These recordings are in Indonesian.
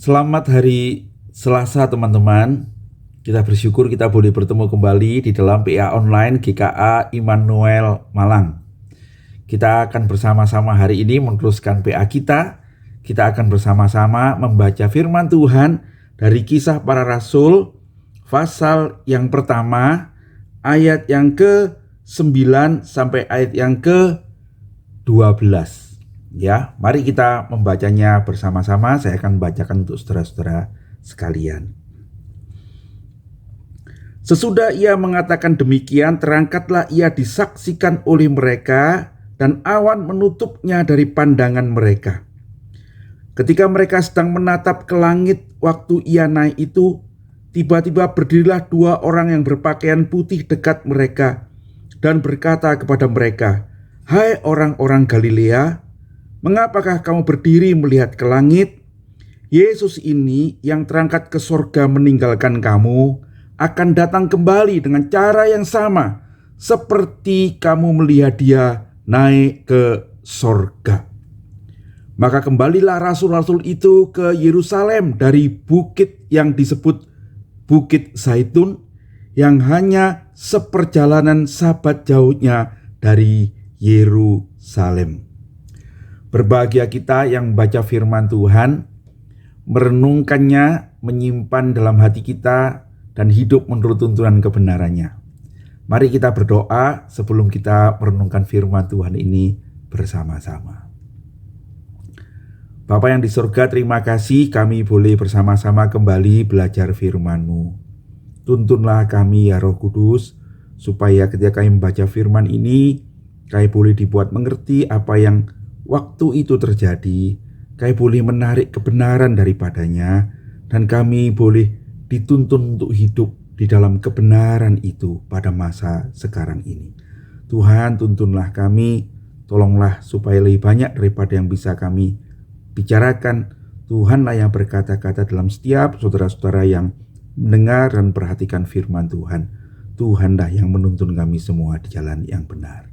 Selamat hari Selasa teman-teman. Kita bersyukur kita boleh bertemu kembali di dalam PA Online GKA Immanuel Malang. Kita akan bersama-sama hari ini meneruskan PA kita. Kita akan bersama-sama membaca firman Tuhan dari Kisah Para Rasul pasal yang pertama ayat yang ke-9 sampai ayat yang ke-12. Ya, mari kita membacanya bersama-sama. Saya akan bacakan untuk saudara-saudara sekalian. Sesudah ia mengatakan demikian, terangkatlah ia disaksikan oleh mereka, dan awan menutupnya dari pandangan mereka. Ketika mereka sedang menatap ke langit waktu ia naik itu, tiba-tiba berdirilah dua orang yang berpakaian putih dekat mereka, dan berkata kepada mereka, "Hai orang-orang Galilea, mengapakah kamu berdiri melihat ke langit? Yesus ini yang terangkat ke sorga meninggalkan kamu, akan datang kembali dengan cara yang sama, seperti kamu melihat dia naik ke sorga." Maka kembalilah rasul-rasul itu ke Yerusalem dari bukit yang disebut Bukit Zaitun, yang hanya seperjalanan sabat jauhnya dari Yerusalem. Berbahagia kita yang baca firman Tuhan, merenungkannya, menyimpan dalam hati kita, dan hidup menurut tuntunan kebenarannya. Mari kita berdoa sebelum kita merenungkan firman Tuhan ini bersama-sama. Bapa yang di surga, terima kasih kami boleh bersama-sama kembali belajar firman-Mu. Tuntunlah kami ya Roh Kudus, supaya ketika kami membaca firman ini, kami boleh dibuat mengerti apa yang waktu itu terjadi, kami boleh menarik kebenaran daripadanya, dan kami boleh dituntun untuk hidup di dalam kebenaran itu pada masa sekarang ini. Tuhan, tuntunlah kami, tolonglah supaya lebih banyak daripada yang bisa kami bicarakan. Tuhanlah yang berkata-kata dalam setiap saudara-saudara yang mendengar dan perhatikan firman Tuhan. Tuhanlah yang menuntun kami semua di jalan yang benar.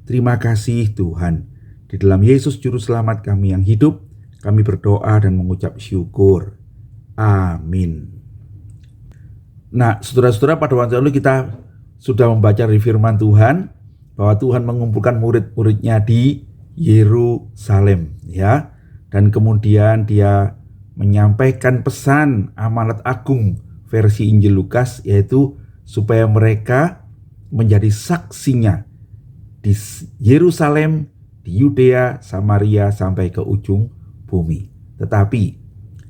Terima kasih Tuhan. Di dalam Yesus Juru Selamat kami yang hidup, kami berdoa dan mengucap syukur. Amin. Nah, saudara-saudara, pada waktu lalu kita sudah membaca dari firman Tuhan bahwa Tuhan mengumpulkan murid-muridnya di Yerusalem, ya. Dan kemudian dia menyampaikan pesan amanat agung versi Injil Lukas, yaitu supaya mereka menjadi saksinya di Yerusalem, di Yudea, Samaria, sampai ke ujung bumi. Tetapi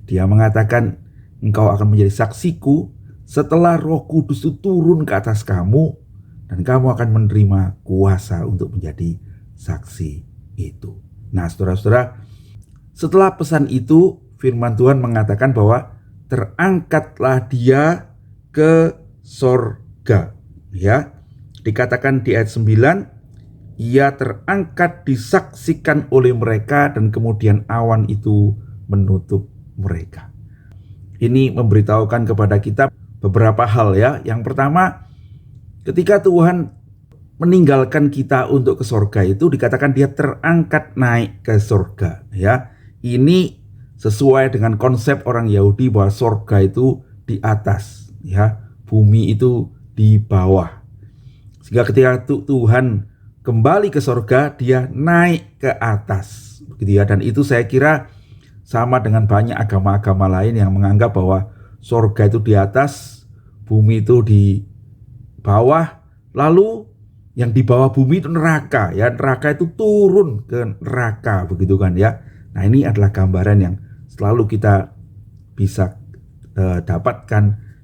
dia mengatakan, engkau akan menjadi saksiku setelah Roh Kudus itu turun ke atas kamu, dan kamu akan menerima kuasa untuk menjadi saksi itu. Nah, saudara-saudara, setelah pesan itu, firman Tuhan mengatakan bahwa terangkatlah dia ke sorga. Ya, dikatakan di ayat 9, ia terangkat disaksikan oleh mereka, dan kemudian awan itu menutup mereka. Ini memberitahukan kepada kita beberapa hal, ya. Yang pertama, ketika Tuhan meninggalkan kita untuk ke sorga itu dikatakan dia terangkat naik ke sorga, ya. Ini sesuai dengan konsep orang Yahudi bahwa sorga itu di atas, ya. Bumi itu di bawah. Sehingga ketika Tuhan kembali ke sorga, dia naik ke atas, begitu ya. Dan itu saya kira sama dengan banyak agama-agama lain yang menganggap bahwa sorga itu di atas, bumi itu di bawah, lalu yang di bawah bumi itu neraka, ya. Neraka itu turun ke neraka, begitu kan, ya. Nah, ini adalah gambaran yang selalu kita bisa dapatkan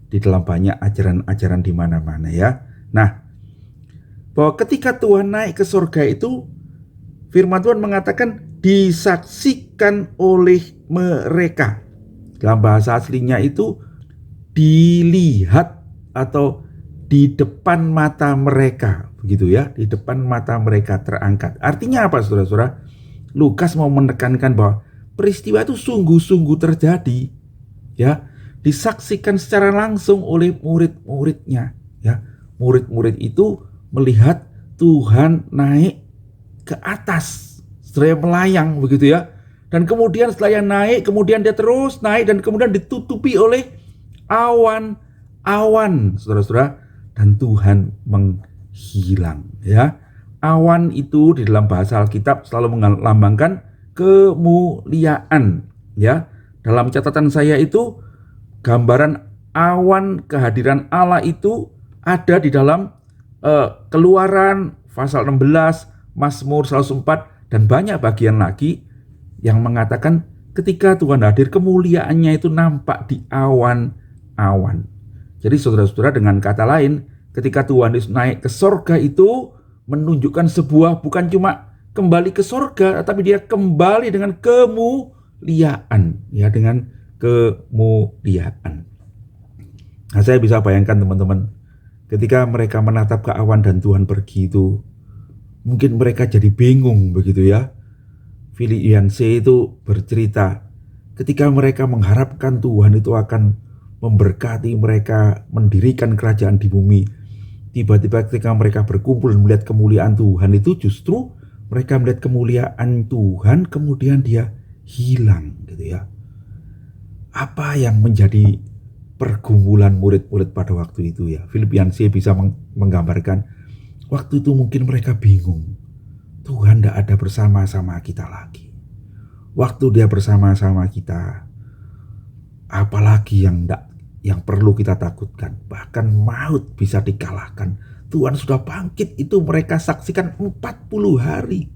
di dalam banyak ajaran-ajaran di mana-mana, ya. Nah, bahwa ketika Tuhan naik ke surga itu, firman Tuhan mengatakan disaksikan oleh mereka. Dalam bahasa aslinya itu dilihat atau di depan mata mereka, begitu ya, di depan mata mereka terangkat. Artinya apa, saudara-saudara? Lukas mau menekankan bahwa peristiwa itu sungguh-sungguh terjadi, ya, disaksikan secara langsung oleh murid-muridnya, ya. Murid-murid itu melihat Tuhan naik ke atas, seraya melayang, begitu ya. Dan kemudian setelah yang naik, kemudian dia terus naik dan kemudian ditutupi oleh awan, saudara-saudara, dan Tuhan menghilang, ya. Awan itu di dalam bahasa Alkitab selalu melambangkan kemuliaan, ya. Dalam catatan saya itu gambaran awan kehadiran Allah itu ada di dalam Keluaran pasal 16, Mazmur 104, dan banyak bagian lagi yang mengatakan ketika Tuhan hadir, kemuliaannya itu nampak di awan-awan. Jadi saudara-saudara, dengan kata lain, ketika Tuhan Yesus naik ke sorga itu menunjukkan sebuah, bukan cuma kembali ke sorga, tapi dia kembali dengan kemuliaan, ya, dengan kemuliaan. Nah, saya bisa bayangkan teman-teman, ketika mereka menatap ke awan dan Tuhan pergi itu, mungkin mereka jadi bingung begitu, ya. Philip Yancey itu bercerita, ketika mereka mengharapkan Tuhan itu akan memberkati mereka, mendirikan kerajaan di bumi, tiba-tiba ketika mereka berkumpul dan melihat kemuliaan Tuhan itu, justru mereka melihat kemuliaan Tuhan, kemudian dia hilang, gitu, ya. Apa yang menjadi pergumulan murid-murid pada waktu itu, ya? Philip Yancey bisa menggambarkan, waktu itu mungkin mereka bingung. Tuhan tidak ada bersama-sama kita lagi. Waktu dia bersama-sama kita, apalagi yang perlu kita takutkan? Bahkan maut bisa dikalahkan. Tuhan sudah bangkit, itu mereka saksikan 40 hari.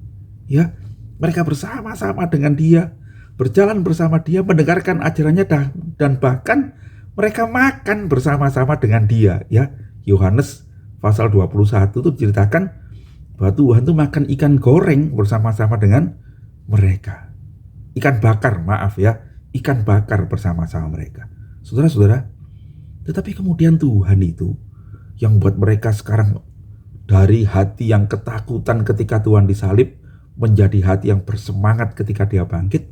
Ya, mereka bersama-sama dengan dia, berjalan bersama dia, mendengarkan ajarannya, dan bahkan mereka makan bersama-sama dengan dia. Ya, Yohanes pasal 21 itu diceritakan bahwa Tuhan tuh makan ikan goreng bersama-sama dengan mereka. Ikan bakar, maaf ya, ikan bakar bersama-sama mereka. Saudara-saudara, tetapi kemudian Tuhan itu yang buat mereka sekarang dari hati yang ketakutan ketika Tuhan disalib menjadi hati yang bersemangat ketika dia bangkit.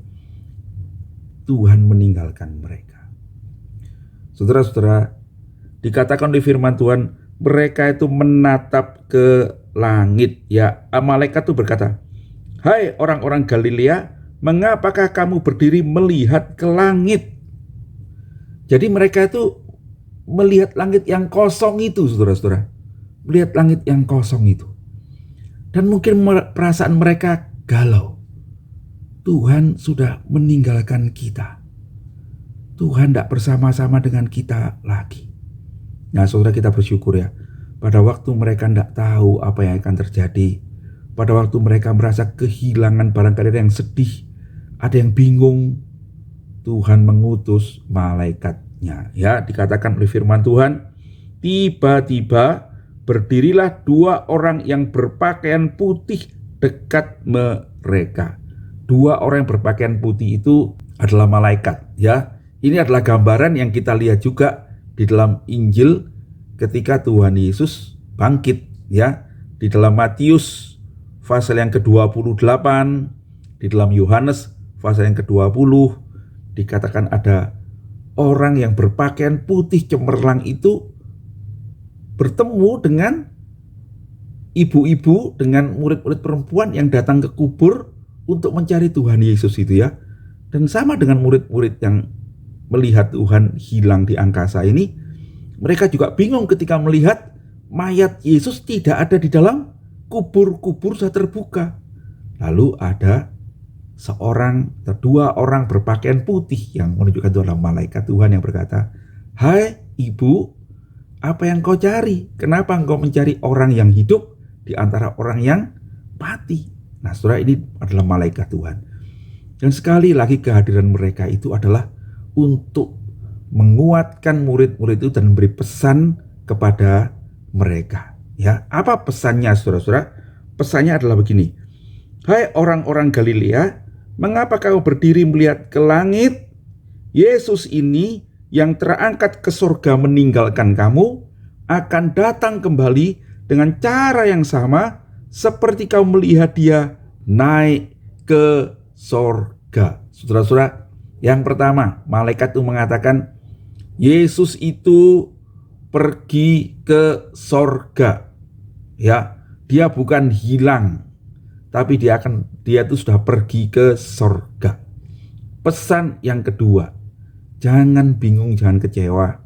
Tuhan meninggalkan mereka. Saudara-saudara, dikatakan di firman Tuhan, mereka itu menatap ke langit, ya. Malaikat itu berkata, "Hai orang-orang Galilea, mengapakah kamu berdiri melihat ke langit?" Jadi mereka itu melihat langit yang kosong itu, saudara-saudara. Melihat langit yang kosong itu. Dan mungkin perasaan mereka galau. Tuhan sudah meninggalkan kita. Tuhan tidak bersama-sama dengan kita lagi. Nah, saudara, kita bersyukur, ya. Pada waktu mereka tidak tahu apa yang akan terjadi, pada waktu mereka merasa kehilangan, barangkali ada yang sedih, ada yang bingung, Tuhan mengutus malaikatnya. Ya, dikatakan oleh firman Tuhan, tiba-tiba berdirilah 2 orang yang berpakaian putih dekat mereka. 2 orang yang berpakaian putih itu adalah malaikat, ya. Ini adalah gambaran yang kita lihat juga di dalam Injil ketika Tuhan Yesus bangkit, ya. Di dalam Matius pasal yang ke-28, di dalam Yohanes pasal yang ke-20, dikatakan ada orang yang berpakaian putih cemerlang itu bertemu dengan ibu-ibu, dengan murid-murid perempuan yang datang ke kubur untuk mencari Tuhan Yesus itu, ya. Dan sama dengan murid-murid yang melihat Tuhan hilang di angkasa ini, mereka juga bingung ketika melihat mayat Yesus tidak ada di dalam kubur-kubur sudah terbuka. Lalu ada 2 orang berpakaian putih yang menunjukkan itu adalah malaikat Tuhan yang berkata, "Hai ibu, apa yang kau cari? Kenapa engkau mencari orang yang hidup di antara orang yang mati?" Nah, saudara, ini adalah malaikat Tuhan. Dan sekali lagi kehadiran mereka itu adalah untuk menguatkan murid-murid itu dan memberi pesan kepada mereka. Ya, apa pesannya, saudara-saudara? Pesannya adalah begini. "Hai orang-orang Galilea, mengapa kamu berdiri melihat ke langit? Yesus ini yang terangkat ke surga meninggalkan kamu akan datang kembali dengan cara yang sama seperti kamu melihat dia naik ke surga." Saudara-saudara, yang pertama, malaikat itu mengatakan Yesus itu pergi ke surga. Ya, dia bukan hilang, tapi dia itu sudah pergi ke surga. Pesan yang kedua, jangan bingung, jangan kecewa.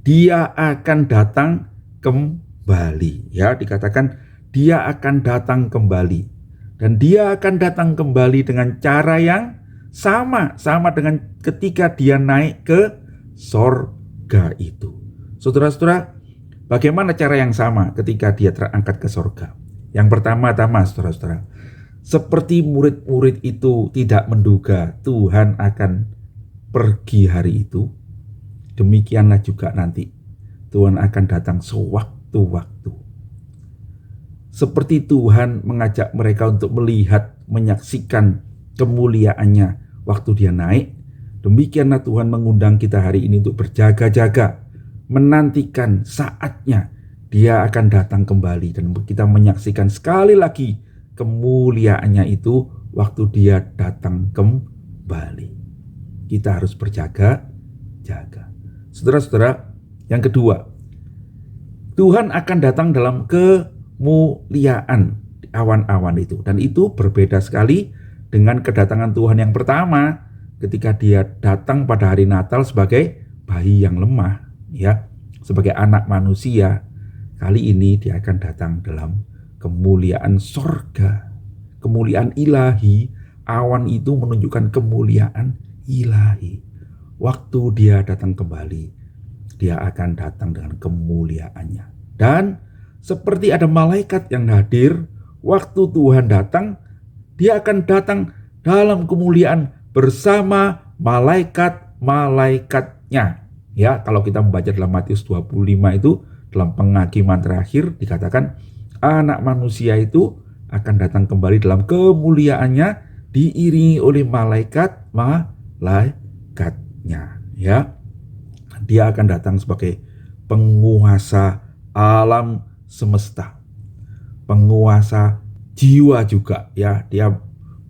Dia akan datang kembali. Ya, dikatakan dia akan datang kembali. Dan dia akan datang kembali dengan cara yang sama dengan ketika dia naik ke sorga itu. Saudara-saudara, bagaimana cara yang sama ketika dia terangkat ke sorga? Yang pertama-tama, saudara-saudara, seperti murid-murid itu tidak menduga Tuhan akan pergi hari itu, demikianlah juga nanti Tuhan akan datang sewaktu-waktu. Seperti Tuhan mengajak mereka untuk melihat, menyaksikan kemuliaannya waktu dia naik, demikianlah Tuhan mengundang kita hari ini untuk berjaga-jaga, menantikan saatnya dia akan datang kembali, dan kita menyaksikan sekali lagi kemuliaannya itu waktu dia datang kembali. Kita harus berjaga-jaga. Saudara-saudara, yang kedua, Tuhan akan datang dalam kemuliaan awan-awan itu, dan itu berbeda sekali dengan kedatangan Tuhan yang pertama ketika dia datang pada hari Natal sebagai bayi yang lemah, ya, sebagai anak manusia. Kali ini dia akan datang dalam kemuliaan sorga, kemuliaan ilahi. Awan itu menunjukkan kemuliaan ilahi. Waktu dia datang kembali, dia akan datang dengan kemuliaannya. Dan seperti ada malaikat yang hadir waktu Tuhan datang, dia akan datang dalam kemuliaan bersama malaikat-malaikatnya. Ya, kalau kita membaca dalam Matius 25 itu, dalam penghakiman terakhir dikatakan anak manusia itu akan datang kembali dalam kemuliaannya diiringi oleh malaikat-malaikatnya. Ya, dia akan datang sebagai penguasa alam semesta, penguasa jiwa juga, ya. Dia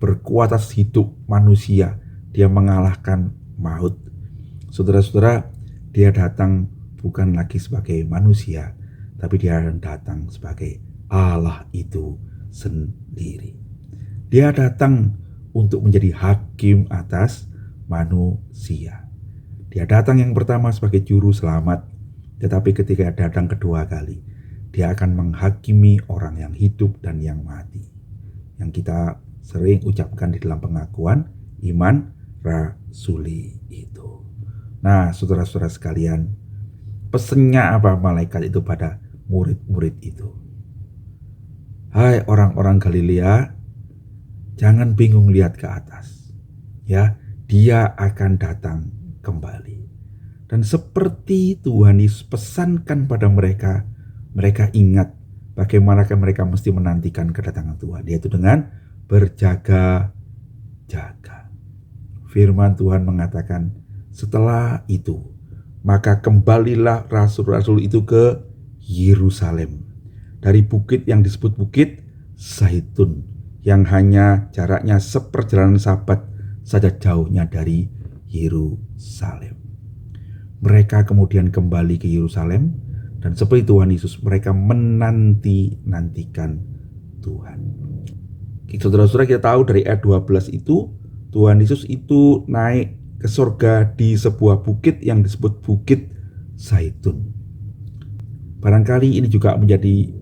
berkuat atas hidup manusia, dia mengalahkan maut. Saudara-saudara, dia datang bukan lagi sebagai manusia, tapi dia akan datang sebagai Allah itu sendiri. Dia datang untuk menjadi hakim atas manusia. Dia datang yang pertama sebagai juru selamat, tetapi ketika datang kedua kali, dia akan menghakimi orang yang hidup dan yang mati, yang kita sering ucapkan di dalam pengakuan iman rasuli itu. Nah, saudara-saudara sekalian, pesannya apa malaikat itu pada murid-murid itu? Hai orang-orang Galilea, jangan bingung lihat ke atas. Ya, dia akan datang kembali. Dan seperti Tuhan Yesus pesankan pada mereka, mereka ingat bagaimana mereka mesti menantikan kedatangan Tuhan, yaitu dengan berjaga-jaga. Firman Tuhan mengatakan, setelah itu, maka kembalilah rasul-rasul itu ke Yerusalem, dari bukit yang disebut Bukit Zaitun, yang hanya jaraknya seperjalanan sabat saja jauhnya dari Yerusalem. Mereka kemudian kembali ke Yerusalem, dan seperti Tuhan Yesus, mereka menanti-nantikan Tuhan. Saudara-saudara, kita tahu dari ayat 12 itu, Tuhan Yesus itu naik ke surga di sebuah bukit yang disebut Bukit Zaitun. Barangkali ini juga menjadi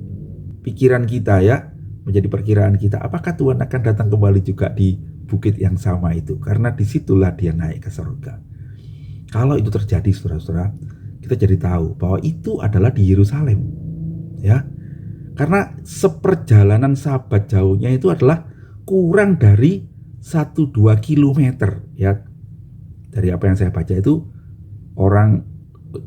pikiran kita, ya, menjadi perkiraan kita, apakah Tuhan akan datang kembali juga di bukit yang sama itu, karena disitulah dia naik ke surga. Kalau itu terjadi, saudara-saudara, kita jadi tahu bahwa itu adalah di Yerusalem, ya, karena seperjalanan sabat jauhnya itu adalah kurang dari 1-2 kilometer, ya. Dari apa yang saya baca itu, orang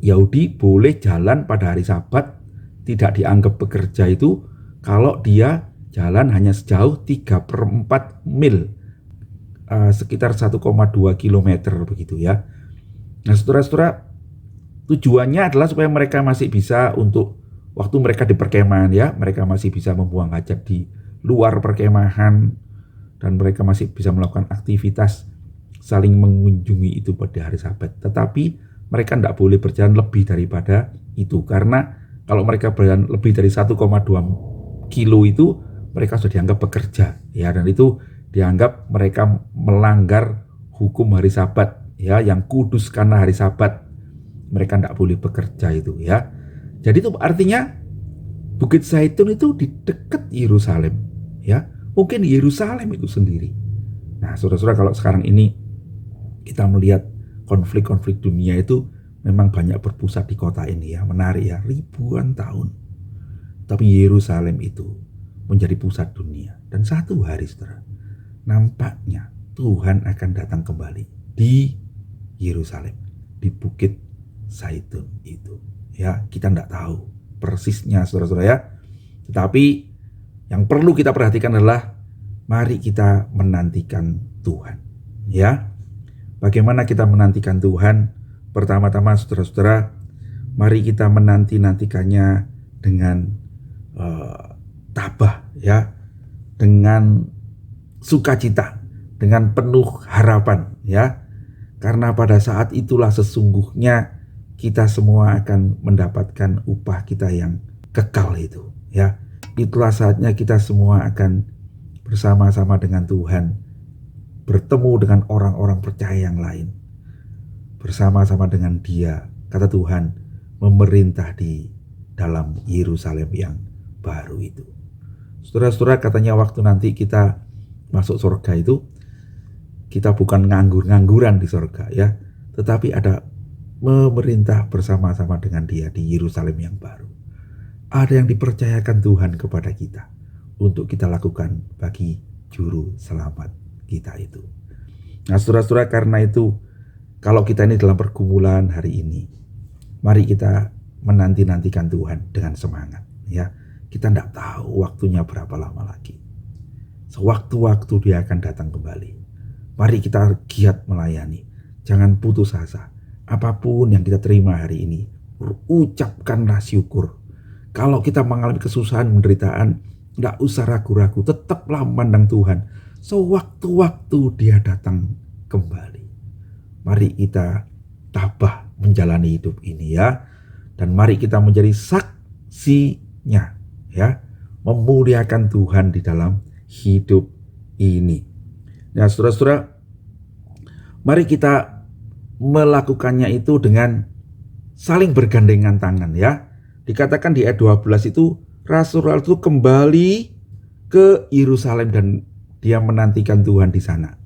Yahudi boleh jalan pada hari Sabat, tidak dianggap bekerja itu kalau dia jalan hanya sejauh 3/4 mil, sekitar 1,2 kilometer begitu, ya. Nah, saudara-saudara, tujuannya adalah supaya mereka masih bisa untuk waktu mereka di perkemahan, ya, mereka masih bisa membuang hajat di luar perkemahan, dan mereka masih bisa melakukan aktivitas saling mengunjungi itu pada hari Sabat. Tetapi mereka tidak boleh berjalan lebih daripada itu, karena kalau mereka berjalan lebih dari 1,2 kilo itu mereka sudah dianggap bekerja, ya, dan itu dianggap mereka melanggar hukum hari Sabat, ya, yang kudus karena hari Sabat. Mereka tidak boleh bekerja itu, ya. Jadi itu artinya Bukit Zaitun itu di dekat Yerusalem, ya. Mungkin Yerusalem itu sendiri. Nah, saudara-saudara, kalau sekarang ini kita melihat konflik-konflik dunia itu memang banyak berpusat di kota ini, ya. Menarik, ya, ribuan tahun. Tapi Yerusalem itu menjadi pusat dunia. Dan satu hari, saudara, nampaknya Tuhan akan datang kembali di Yerusalem, di Bukit Zaitun itu. Ya, kita tidak tahu persisnya, saudara-saudara, ya. Tetapi yang perlu kita perhatikan adalah mari kita menantikan Tuhan, ya. Bagaimana kita menantikan Tuhan? Pertama-tama, saudara-saudara, mari kita menantikannya dengan tabah, ya, dengan sukacita, dengan penuh harapan, ya. Karena pada saat itulah sesungguhnya kita semua akan mendapatkan upah kita yang kekal itu, ya. Itulah saatnya kita semua akan bersama-sama dengan Tuhan, bertemu dengan orang-orang percaya yang lain, bersama-sama dengan Dia, kata Tuhan, memerintah di dalam Yerusalem yang baru itu. Saudara-saudara, katanya waktu nanti kita masuk surga itu, kita bukan nganggur-ngangguran di surga, ya, tetapi ada memerintah bersama-sama dengan Dia di Yerusalem yang baru. Ada yang dipercayakan Tuhan kepada kita untuk kita lakukan bagi juru selamat kita itu. Nah, saudara-saudara, karena itu kalau kita ini dalam pergumulan hari ini, mari kita menanti-nantikan Tuhan dengan semangat, ya. Kita tidak tahu waktunya berapa lama lagi. Sewaktu-waktu Dia akan datang kembali. Mari kita giat melayani. Jangan putus asa. Apapun yang kita terima hari ini, ucapkanlah syukur. Kalau kita mengalami kesusahan, penderitaan, tidak usah ragu-ragu. Tetaplah memandang Tuhan. Sewaktu-waktu Dia datang kembali. Mari kita tabah menjalani hidup ini, ya. Dan mari kita menjadi saksinya, ya, memuliakan Tuhan di dalam hidup ini. Nah, saudara-saudara, mari kita melakukannya itu dengan saling bergandengan tangan, ya. Dikatakan di ayat 12 itu Rasul itu kembali ke Yerusalem dan dia menantikan Tuhan di sana.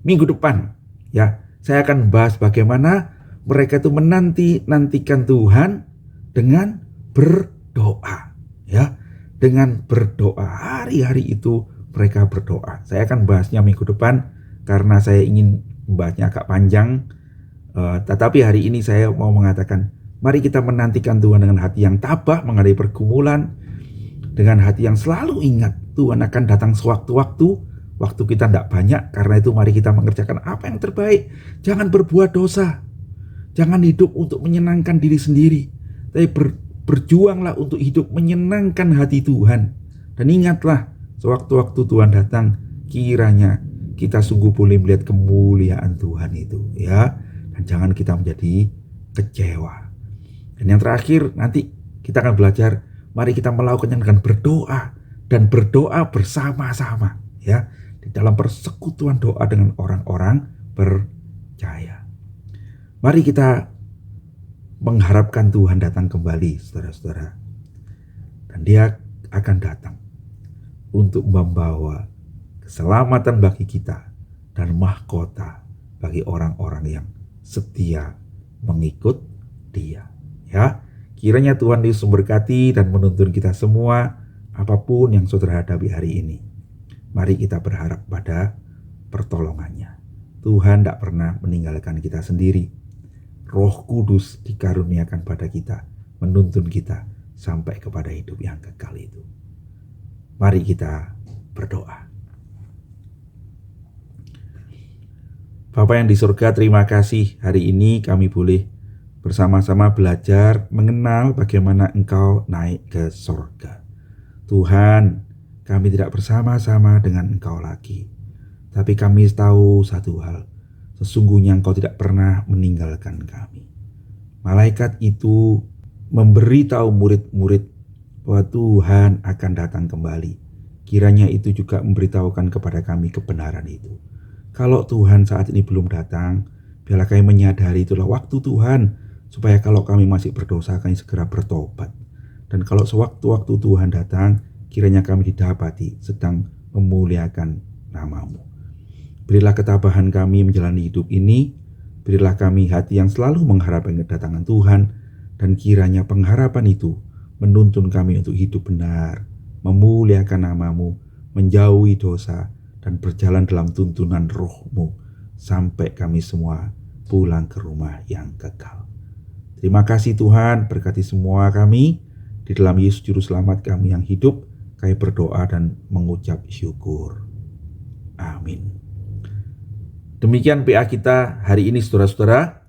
Minggu depan, ya, saya akan bahas bagaimana mereka itu menantikan Tuhan dengan berdoa, ya. Dengan berdoa, hari-hari itu mereka berdoa. Saya akan bahasnya minggu depan karena saya ingin membahasnya agak panjang. Tetapi hari ini saya mau mengatakan, mari kita menantikan Tuhan dengan hati yang tabah menghadapi pergumulan, dengan hati yang selalu ingat Tuhan akan datang sewaktu-waktu. Waktu kita tidak banyak, karena itu mari kita mengerjakan apa yang terbaik. Jangan berbuat dosa, jangan hidup untuk menyenangkan diri sendiri, tapi berjuanglah untuk hidup menyenangkan hati Tuhan. Dan ingatlah, sewaktu-waktu Tuhan datang, kiranya kita sungguh boleh melihat kemuliaan Tuhan itu, ya. Dan jangan kita menjadi kecewa. Dan yang terakhir, nanti kita akan belajar, mari kita melakukannya dengan berdoa, dan berdoa bersama-sama, ya, di dalam persekutuan doa dengan orang-orang percaya. Mari kita mengharapkan Tuhan datang kembali, saudara-saudara. Dan Dia akan datang untuk membawa keselamatan bagi kita dan mahkota bagi orang-orang yang setia mengikut Dia, ya. Kiranya Tuhan Yesus memberkati dan menuntun kita semua apapun yang saudara hadapi hari ini. Mari kita berharap pada pertolongannya. Tuhan tidak pernah meninggalkan kita sendiri. Roh Kudus dikaruniakan pada kita, menuntun kita sampai kepada hidup yang kekal itu. Mari kita berdoa. Bapa yang di surga, terima kasih hari ini kami boleh bersama-sama belajar mengenal bagaimana Engkau naik ke surga. Tuhan, kami tidak bersama-sama dengan Engkau lagi, tapi kami tahu satu hal, sesungguhnya Engkau tidak pernah meninggalkan kami. Malaikat itu memberitahu murid-murid bahwa Tuhan akan datang kembali. Kiranya itu juga memberitahukan kepada kami kebenaran itu. Kalau Tuhan saat ini belum datang, biarlah kami menyadari itulah waktu Tuhan, supaya kalau kami masih berdosa, kami segera bertobat. Dan kalau sewaktu-waktu Tuhan datang, kiranya kami didapati sedang memuliakan nama-Mu. Berilah ketabahan kami menjalani hidup ini, berilah kami hati yang selalu mengharapkan kedatangan Tuhan, dan kiranya pengharapan itu menuntun kami untuk hidup benar, memuliakan nama-Mu, menjauhi dosa, dan berjalan dalam tuntunan Roh-Mu, sampai kami semua pulang ke rumah yang kekal. Terima kasih Tuhan, berkati semua kami, di dalam Yesus Juru Selamat kami yang hidup, kami berdoa dan mengucap syukur. Amin. Demikian PA kita hari ini saudara-saudara.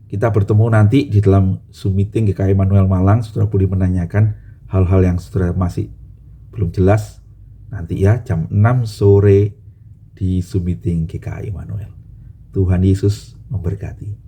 Kita bertemu nanti di dalam Zoom meeting GKI Immanuel Malang. Saudara boleh menanyakan hal-hal yang saudara masih belum jelas. Nanti ya jam 6 sore di Zoom meeting GKI Immanuel. Tuhan Yesus memberkati.